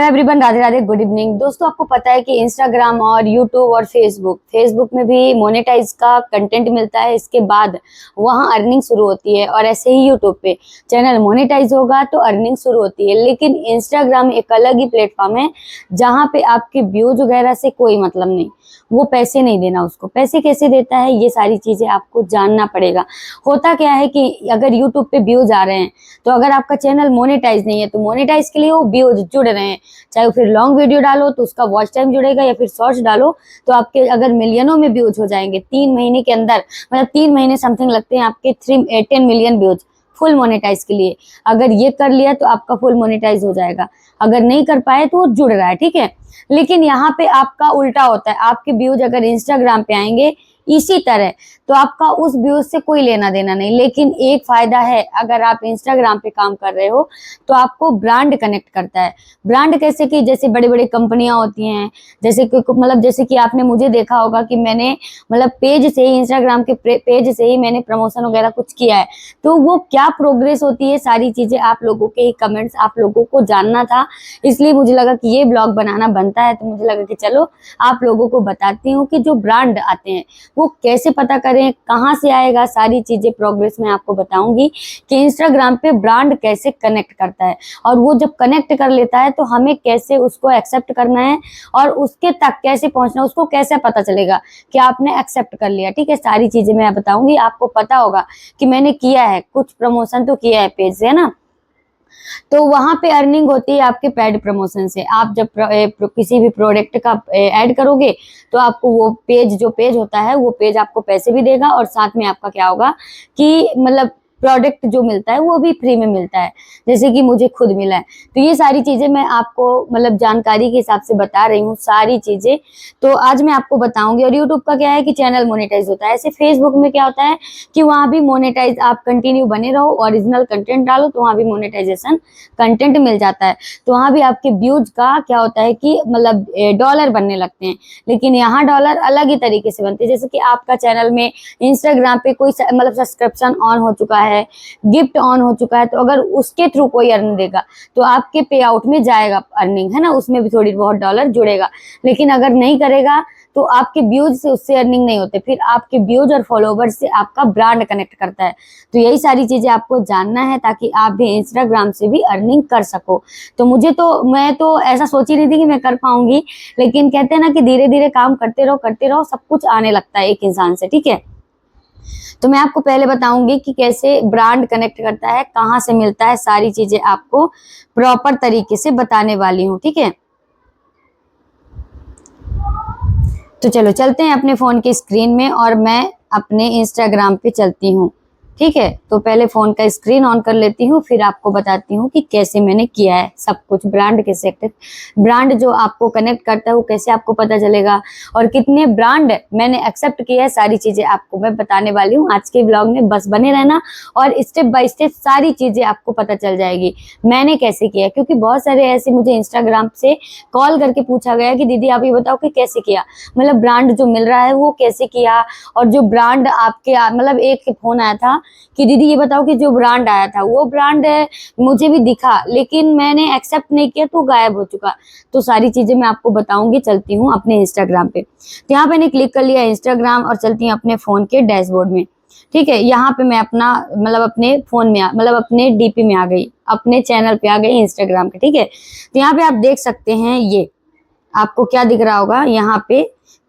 Everyone, Radhe Radhe, good evening. दोस्तों, आपको पता है कि इंस्टाग्राम और यूट्यूब और फेसबुक में भी मोनेटाइज का कंटेंट मिलता है। इसके बाद वहाँ अर्निंग शुरू होती है और ऐसे ही यूट्यूब पे चैनल मोनेटाइज होगा तो अर्निंग शुरू होती है। लेकिन इंस्टाग्राम एक अलग ही प्लेटफॉर्म है जहाँ पे आपके व्यूज वगैरह से कोई मतलब नहीं, वो पैसे नहीं देना। उसको पैसे कैसे देता है, ये सारी चीजें आपको जानना पड़ेगा। होता क्या है कि अगर यूट्यूब पे व्यूज आ रहे हैं तो अगर आपका चैनल मोनेटाइज नहीं है तो मोनेटाइज के लिए वो व्यूज जुड़ रहे हैं, चाहे वो फिर लॉन्ग वीडियो डालो तो उसका वॉच टाइम जुड़ेगा या फिर शॉर्ट्स डालो तो आपके अगर मिलियनों में व्यूज हो जाएंगे 3 महीने के अंदर, मतलब 3 महीने समथिंग लगते हैं आपके 10 मिलियन व्यूज फुल मोनेटाइज के लिए। अगर ये कर लिया तो आपका फुल मोनेटाइज हो जाएगा, अगर नहीं कर पाए तो वो जुड़ रहा है, ठीक है। लेकिन यहाँ पे आपका उल्टा होता है, आपके व्यूज अगर इंस्टाग्राम पे आएंगे इसी तरह तो आपका उस व्यूज से कोई लेना देना नहीं। लेकिन एक फायदा है, अगर आप इंस्टाग्राम पे काम कर रहे हो तो आपको ब्रांड कनेक्ट करता है। ब्रांड कैसे कि जैसे बड़ी बड़ी कंपनियां होती हैं, जैसे कि आपने मुझे देखा होगा कि मैंने मतलब पेज से ही, इंस्टाग्राम के पेज से ही मैंने प्रमोशन वगैरह कुछ किया है, तो वो क्या प्रोग्रेस होती है, सारी चीजें आप लोगों के कमेंट्स आप लोगों को जानना था। इसलिए मुझे लगा कि ये ब्लॉग बनाना बनता है, तो मुझे लगा कि चलो आप लोगों को बताती हूँ कि जो ब्रांड आते हैं वो कैसे पता करें, कहाँ से आएगा, सारी चीजें प्रोग्रेस में आपको बताऊंगी कि इंस्टाग्राम पे ब्रांड कैसे कनेक्ट करता है। और वो जब कनेक्ट कर लेता है तो हमें कैसे उसको एक्सेप्ट करना है और उसके तक कैसे पहुंचना, उसको कैसे पता चलेगा कि आपने एक्सेप्ट कर लिया, ठीक है। सारी चीजें मैं बताऊंगी। आपको पता होगा कि मैंने किया है, कुछ प्रमोशन तो किया है पेज से, है ना। तो वहां पे अर्निंग होती है आपके पेड प्रमोशन से। आप जब किसी भी प्रोडक्ट का ऐड करोगे तो आपको वो जो पेज होता है वो पेज आपको पैसे भी देगा और साथ में आपका क्या होगा कि मतलब प्रोडक्ट जो मिलता है वो भी फ्री में मिलता है, जैसे कि मुझे खुद मिला है। तो ये सारी चीजें मैं आपको मतलब जानकारी के हिसाब से बता रही हूँ सारी चीजें, तो आज मैं आपको बताऊंगी। और यूट्यूब का क्या है कि चैनल मोनेटाइज होता है। ऐसे फेसबुक में क्या होता है कि वहां भी मोनेटाइज, आप कंटिन्यू बने रहो, ओरिजिनल कंटेंट डालो तो वहां भी मोनेटाइजेशन कंटेंट मिल जाता है। तो वहां भी आपके व्यूज का क्या होता है कि मतलब डॉलर बनने लगते हैं। लेकिन यहाँ डॉलर अलग ही तरीके से बनते हैं, जैसे कि आपका चैनल में इंस्टाग्राम पे कोई मतलब सब्सक्रिप्शन ऑन हो चुका है, गिफ्ट ऑन हो चुका है, तो अगर उसके थ्रू कोई अर्न देगा तो आपके पे आउट में जाएगा अर्निंग, है ना, उसमें भी थोड़ी बहुत डॉलर जुड़ेगा। लेकिन अगर नहीं करेगा तो आपके व्यूज से उससे अर्निंग नहीं होते, फिर आपके व्यूज और फॉलोवर्स से आपका ब्रांड कनेक्ट करता है। तो यही सारी चीजें आपको जानना है ताकि आप भी इंस्टाग्राम से भी अर्निंग कर सको। तो मैं तो ऐसा सोच ही नहीं थी कि मैं कर पाऊंगी, लेकिन कहते हैं ना कि धीरे धीरे काम करते रहो सब कुछ आने लगता है एक इंसान से, ठीक है। तो मैं आपको पहले बताऊंगी कि कैसे ब्रांड कनेक्ट करता है, कहाँ से मिलता है, सारी चीजें आपको प्रॉपर तरीके से बताने वाली हूँ, ठीक है। तो चलो चलते हैं अपने फोन की स्क्रीन में और मैं अपने इंस्टाग्राम पे चलती हूँ, ठीक है। तो पहले फोन का स्क्रीन ऑन कर लेती हूँ, फिर आपको बताती हूँ कि कैसे मैंने किया है सब कुछ। ब्रांड जो आपको कनेक्ट करता है वो कैसे आपको पता चलेगा और कितने ब्रांड मैंने एक्सेप्ट किया है, सारी चीजें आपको मैं बताने वाली हूँ आज के ब्लॉग में। बस बने रहना और स्टेप बाय स्टेप सारी चीजें आपको पता चल जाएगी मैंने कैसे किया। क्योंकि बहुत सारे ऐसे मुझे इंस्टाग्राम से कॉल करके पूछा गया कि दीदी आप ये बताओ कि कैसे किया, मतलब ब्रांड जो मिल रहा है वो कैसे किया। और जो ब्रांड आपके मतलब एक फोन आया था कि दीदी ये बताओ कि जो ब्रांड आया था वो ब्रांड मुझे भी दिखा लेकिन मैंने एक्सेप्ट नहीं किया तो गायब हो चुका। तो सारी चीजें मैं आपको बताऊंगी। चलती हूँ अपने इंस्टाग्राम पे, तो यहाँ मैंने क्लिक कर लिया इंस्टाग्राम और चलती हूँ अपने फोन के डैशबोर्ड में, ठीक है। यहाँ पे मैं अपना मतलब अपने फोन में मतलब अपने डीपी में आ गई, अपने चैनल पे आ गई इंस्टाग्राम के, ठीक है। तो यहाँ पे आप देख सकते हैं, ये आपको क्या दिख रहा होगा यहाँ पे,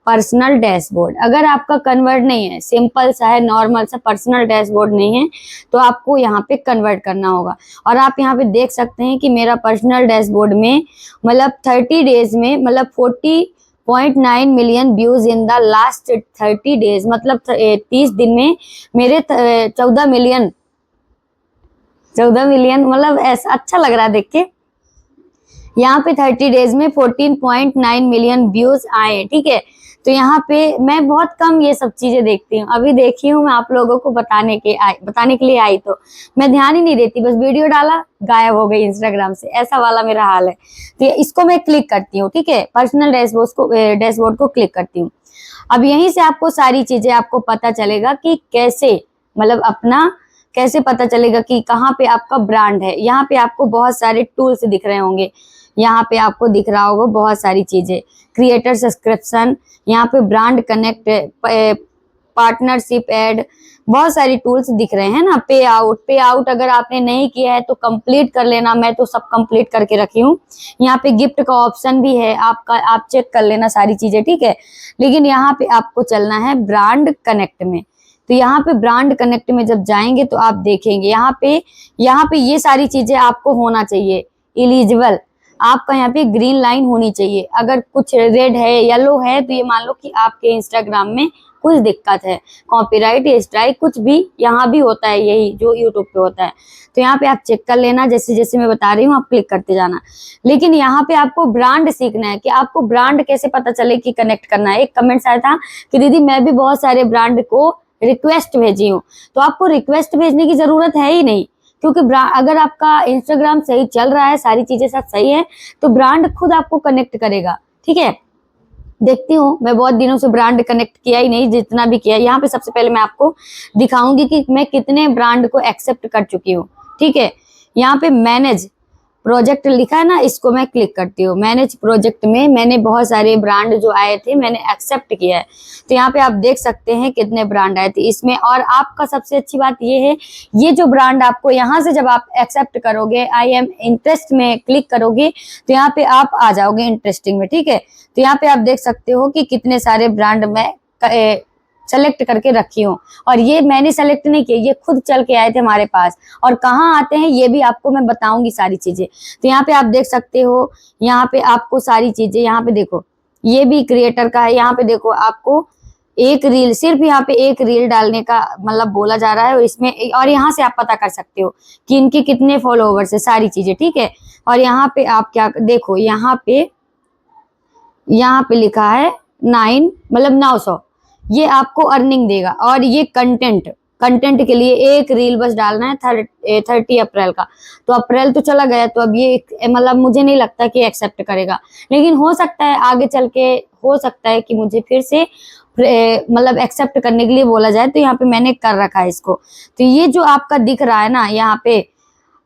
पर्सनल डैशबोर्ड। अगर आपका कन्वर्ट नहीं है, सिंपल सा है, नॉर्मल सा पर्सनल डैशबोर्ड नहीं है, तो आपको यहाँ पे कन्वर्ट करना होगा। और आप यहाँ पे देख सकते हैं कि मेरा पर्सनल डैशबोर्ड में मतलब 30 डेज में मतलब 40.9 million views in the last 30 days, मतलब 30 दिन में मेरे 14 मिलियन मतलब ऐसा अच्छा लग रहा है देख के। यहाँ पे 30 डेज में 14.9 मिलियन व्यूज आए, ठीक है। तो यहाँ पे मैं बहुत कम ये सब चीजें देखती हूँ, अभी देखी हूँ मैं आप लोगों को बताने के लिए आई, तो मैं ध्यान ही नहीं देती, बस वीडियो डाला गायब हो गई इंस्टाग्राम से, ऐसा वाला मेरा हाल है। तो इसको मैं क्लिक करती हूँ, ठीक है, पर्सनल डैशबोर्ड को क्लिक करती हूँ। अब यहीं से आपको सारी चीजें आपको पता चलेगा कि कैसे मतलब अपना कैसे पता चलेगा कि कहाँ पे आपका ब्रांड है। यहाँ पे आपको बहुत सारे टूल्स दिख रहे होंगे, यहाँ पे आपको दिख रहा होगा बहुत सारी चीजें, क्रिएटर सब्सक्रिप्शन, यहाँ पे ब्रांड कनेक्ट, पार्टनरशिप एड, बहुत सारी टूल्स दिख रहे हैं ना। पे आउट अगर आपने नहीं किया है तो कंप्लीट कर लेना, मैं तो सब कंप्लीट करके रखी हूँ। यहाँ पे गिफ्ट का ऑप्शन भी है आपका, आप चेक कर लेना सारी चीजें, ठीक है। लेकिन यहाँ पे आपको चलना है ब्रांड कनेक्ट में। तो यहाँ पे ब्रांड कनेक्ट में जब जाएंगे तो आप देखेंगे यहाँ पे ये सारी चीजें आपको होना चाहिए एलिजिबल। आपका यहाँ पे ग्रीन लाइन होनी चाहिए, अगर कुछ रेड है, येलो है, तो ये मान लो कि आपके इंस्टाग्राम में कुछ दिक्कत है, कॉपीराइट स्ट्राइक कुछ भी यहाँ भी होता है, यही जो यूट्यूब पे होता है। तो यहाँ पे आप चेक कर लेना, जैसे जैसे मैं बता रही हूँ आप क्लिक करते जाना। लेकिन यहाँ पे आपको ब्रांड सीखना है कि आपको ब्रांड कैसे पता चले कि कनेक्ट करना है। एक कमेंट्स आया था कि दीदी मैं भी बहुत सारे ब्रांड को रिक्वेस्ट भेजी हूँ, तो आपको रिक्वेस्ट भेजने की जरूरत है ही नहीं, क्योंकि अगर आपका इंस्टाग्राम सही चल रहा है, सारी चीजें सब सही है, तो ब्रांड खुद आपको कनेक्ट करेगा, ठीक है। देखती हूँ, मैं बहुत दिनों से ब्रांड कनेक्ट किया ही नहीं, जितना भी किया। यहाँ पे सबसे पहले मैं आपको दिखाऊंगी कि मैं कितने ब्रांड को एक्सेप्ट कर चुकी हूँ, ठीक है। यहाँ पे मैनेज प्रोजेक्ट लिखा है ना, इसको मैं क्लिक करती हूँ। मैनेज प्रोजेक्ट में मैंने बहुत सारे ब्रांड जो आए थे मैंने एक्सेप्ट किया है। तो यहाँ पे आप देख सकते हैं कितने ब्रांड आए थे इसमें। और आपका सबसे अच्छी बात ये है, ये जो ब्रांड आपको यहाँ से जब आप एक्सेप्ट करोगे, आई एम इंटरेस्ट में क्लिक करोगे, तो यहाँ पे आप आ जाओगे इंटरेस्टिंग में, ठीक है। तो यहाँ पे आप देख सकते हो कि कितने सारे ब्रांड मैं सेलेक्ट करके रखी हूँ। और ये मैंने सेलेक्ट नहीं किए, ये खुद चल के आए थे हमारे पास। और कहाँ आते हैं ये भी आपको मैं बताऊंगी सारी चीजें। तो यहाँ पे आप देख सकते हो, यहाँ पे आपको सारी चीजें, यहाँ पे देखो ये भी क्रिएटर का है। यहाँ पे देखो आपको एक रील, सिर्फ यहाँ पे एक रील डालने का मतलब बोला जा रहा है, और इसमें और यहाँ से आप पता कर सकते हो कि इनके कितने फॉलोवर्स है, सारी चीजें, ठीक है। और यहाँ पे आप क्या देखो, यहाँ पे लिखा है 900, ये आपको अर्निंग देगा। और ये कंटेंट के लिए एक रील बस डालना है 30 अप्रैल का। तो अप्रैल तो चला गया, तो अब ये मतलब मुझे नहीं लगता कि एक्सेप्ट करेगा, लेकिन हो सकता है आगे चल के, हो सकता है कि मुझे फिर से मतलब एक्सेप्ट करने के लिए बोला जाए। तो यहाँ पे मैंने कर रखा है इसको। तो ये जो आपका दिख रहा है ना, यहाँ पे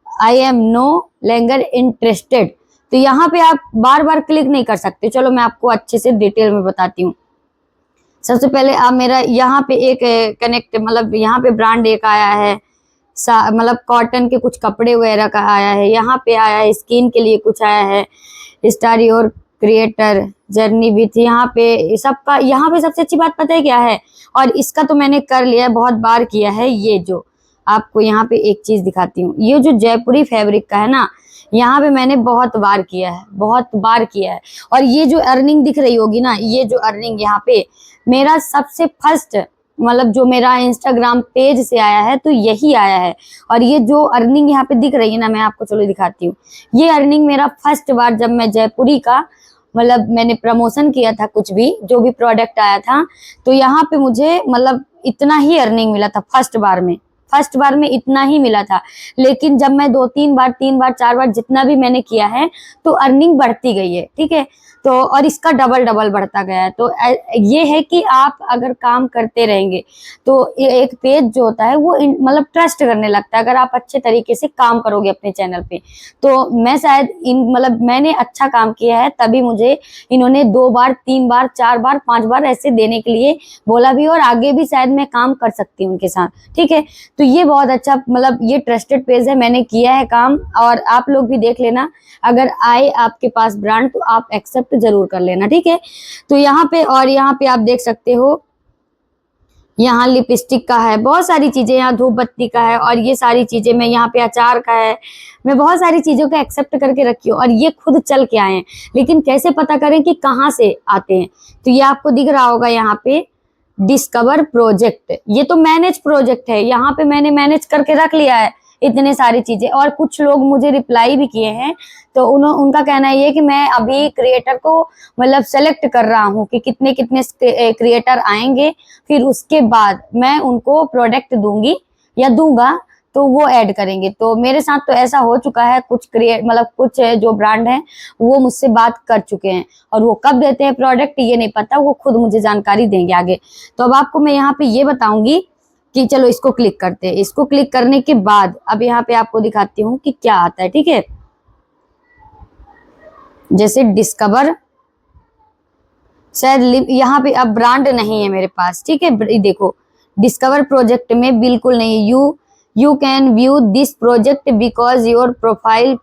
I am no longer interested, तो यहाँ पे आप बार बार क्लिक नहीं कर सकते। चलो मैं आपको अच्छे से डिटेल में बताती हूँ। सबसे पहले आप मेरा यहाँ पे एक कनेक्ट, मतलब यहाँ पे ब्रांड एक आया है, मतलब कॉटन के कुछ कपड़े वगैरह का आया है। यहाँ पे आया है स्किन के लिए कुछ आया है, star your creator journey with, यहाँ पे सबका। यहाँ पे सबसे अच्छी बात पता है क्या है, और इसका तो मैंने कर लिया है, बहुत बार किया है। ये जो आपको यहाँ पे एक चीज दिखाती हूँ, ये जो जयपुरी फैब्रिक का है ना, यहाँ पे मैंने बहुत बार किया है, बहुत बार किया है। और ये जो अर्निंग दिख रही होगी ना, ये जो अर्निंग यहाँ पे मेरा सबसे फर्स्ट, मतलब जो मेरा इंस्टाग्राम पेज से आया है, तो यही आया है। और ये जो अर्निंग यहाँ पे दिख रही है ना, मैं आपको चलो दिखाती हूँ। ये अर्निंग मेरा फर्स्ट बार, जब मैं जयपुरी का मतलब मैंने प्रमोशन किया था, कुछ भी जो भी प्रोडक्ट आया था, तो यहाँ पे मुझे मतलब इतना ही अर्निंग मिला था फर्स्ट बार में इतना ही मिला था। लेकिन जब मैं 2-3 बार, 3 बार, 4 बार जितना भी मैंने किया है, तो अर्निंग बढ़ती गई है, ठीक है। तो और इसका डबल बढ़ता गया है। तो ये है कि आप अगर काम करते रहेंगे तो एक पेज जो होता है वो मतलब ट्रस्ट करने लगता है, अगर आप अच्छे तरीके से काम करोगे अपने चैनल पे। तो मैं शायद मतलब मैंने अच्छा काम किया है, तभी मुझे इन्होंने 2 बार, 3 बार, 4 बार, 5 बार ऐसे देने के लिए बोला भी, और आगे भी शायद मैं काम कर सकती हूँ उनके साथ, ठीक है। तो ये बहुत अच्छा, मतलब ये ट्रस्टेड पेज है, मैंने किया है काम। और आप लोग भी देख लेना, अगर आए आपके पास ब्रांड तो आप एक्सेप्ट जरूर कर लेना, ठीक है। तो यहाँ पे, और यहाँ पे आप देख सकते हो, यहाँ लिपस्टिक का है, बहुत सारी चीजें, यहाँ धूप बत्ती का है, और ये सारी चीजें मैं यहाँ पे अचार का है। मैं बहुत सारी चीजों का एक्सेप्ट करके रखी हूँ, और ये खुद चल के आए हैं। लेकिन कैसे पता करें कि कहाँ से आते हैं, तो ये आपको दिख रहा होगा यहाँ पे डिस्कवर प्रोजेक्ट, ये तो मैनेज प्रोजेक्ट है। यहाँ पे मैंने मैनेज करके रख लिया है इतने सारी चीजें। और कुछ लोग मुझे रिप्लाई भी किए हैं, तो उनका कहना ये है कि मैं अभी क्रिएटर को मतलब सेलेक्ट कर रहा हूँ कि कितने कितने क्रिएटर आएंगे, फिर उसके बाद मैं उनको प्रोडक्ट दूंगी या दूंगा, तो वो ऐड करेंगे। तो मेरे साथ तो ऐसा हो चुका है, कुछ मतलब कुछ जो ब्रांड हैं वो मुझसे बात कर चुके हैं, और वो कब देते हैं प्रोडक्ट ये नहीं पता, वो खुद मुझे जानकारी देंगे आगे। तो अब आपको मैं यहाँ पे ये बताऊंगी कि चलो इसको क्लिक करते हैं। इसको क्लिक करने के बाद अब यहाँ पे आपको दिखाती हूँ कि क्या आता है, ठीक है। जैसे डिस्कवर, शायद यहाँ पे अब ब्रांड नहीं है मेरे पास, ठीक है। देखो डिस्कवर प्रोजेक्ट में बिल्कुल नहीं, you can view this project because your profile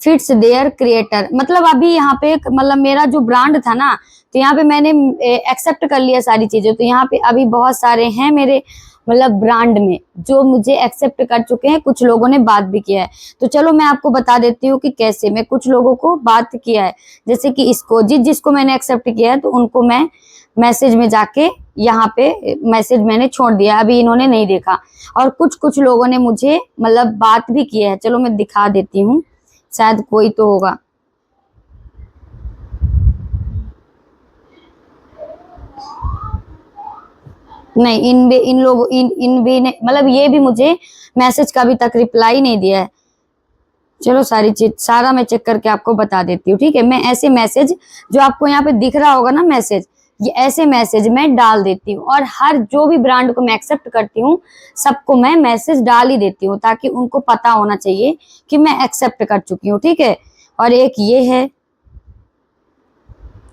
fits their creator. मतलब अभी यहाँ पे मतलब मेरा जो ब्रांड था ना, तो यहाँ पे मैंने एक्सेप्ट कर लिया सारी चीजें, तो यहाँ पे अभी बहुत सारे हैं मेरे मतलब ब्रांड में जो मुझे एक्सेप्ट कर चुके हैं, कुछ लोगों ने बात भी किया है। तो चलो मैं आपको बता देती हूँ कि कैसे मैं कुछ लोगों को बात किया है, जैसे कि इसको जिसको मैंने एक्सेप्ट किया है, तो उनको मैं मैसेज में जाके यहाँ पे मैसेज मैंने छोड़ दिया, अभी इन्होंने नहीं देखा। और कुछ लोगों ने मुझे मतलब बात भी किया है, चलो मैं दिखा देती हूँ, शायद कोई तो होगा। नहीं, इन भी ने मतलब ये भी मुझे मैसेज का अभी तक रिप्लाई नहीं दिया है। चलो सारा मैं चेक करके आपको बता देती हूँ, ठीक है। मैं ऐसे मैसेज जो आपको यहाँ पे दिख रहा होगा ना मैसेज, ये ऐसे मैसेज मैं डाल देती हूँ, और हर जो भी ब्रांड को मैं एक्सेप्ट करती हूँ सबको मैं मैसेज डाल ही देती हूँ, ताकि उनको पता होना चाहिए कि मैं एक्सेप्ट कर चुकी हूँ, ठीक है। और एक ये है,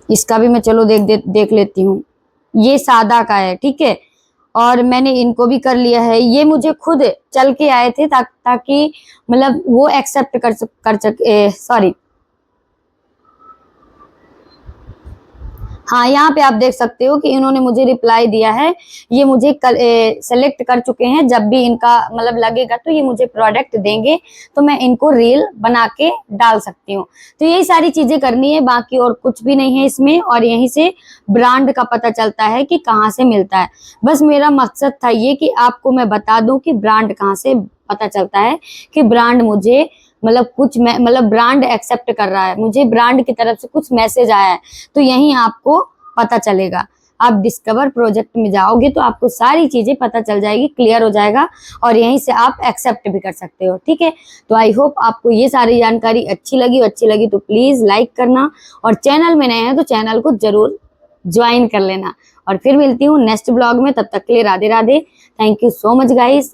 इसका भी मैं चलो देख लेती हूँ, ये सादा का है, ठीक है। और मैंने इनको भी कर लिया है, ये मुझे खुद चल के आए थे ताकि मतलब वो एक्सेप्ट कर सके, सॉरी। हाँ, यहाँ पे आप देख सकते हो कि इन्होंने मुझे रिप्लाई दिया है, ये मुझे सेलेक्ट कर चुके हैं, जब भी इनका मतलब लगेगा तो ये मुझे प्रोडक्ट देंगे, तो मैं इनको रील बना के डाल सकती हूँ। तो यही सारी चीजें करनी है, बाकी और कुछ भी नहीं है इसमें। और यहीं से ब्रांड का पता चलता है कि कहाँ से मिलता है। बस मेरा मकसद था ये कि आपको मैं बता दूं कि ब्रांड कहाँ से पता चलता है, कि ब्रांड मुझे मतलब ब्रांड एक्सेप्ट कर रहा है, मुझे ब्रांड की तरफ से कुछ मैसेज आया है, तो यही आपको पता चलेगा। आप डिस्कवर प्रोजेक्ट में जाओगे तो आपको सारी चीजें पता चल जाएगी, क्लियर हो जाएगा, और यहीं से आप एक्सेप्ट भी कर सकते हो, ठीक है। तो आई होप आपको ये सारी जानकारी अच्छी लगी तो प्लीज लाइक करना, और चैनल में नए हैं तो चैनल को जरूर ज्वाइन कर लेना। और फिर मिलती हूँ नेक्स्ट ब्लॉग में, तब तक के लिए Radhe Radhe. Thank you so much guys.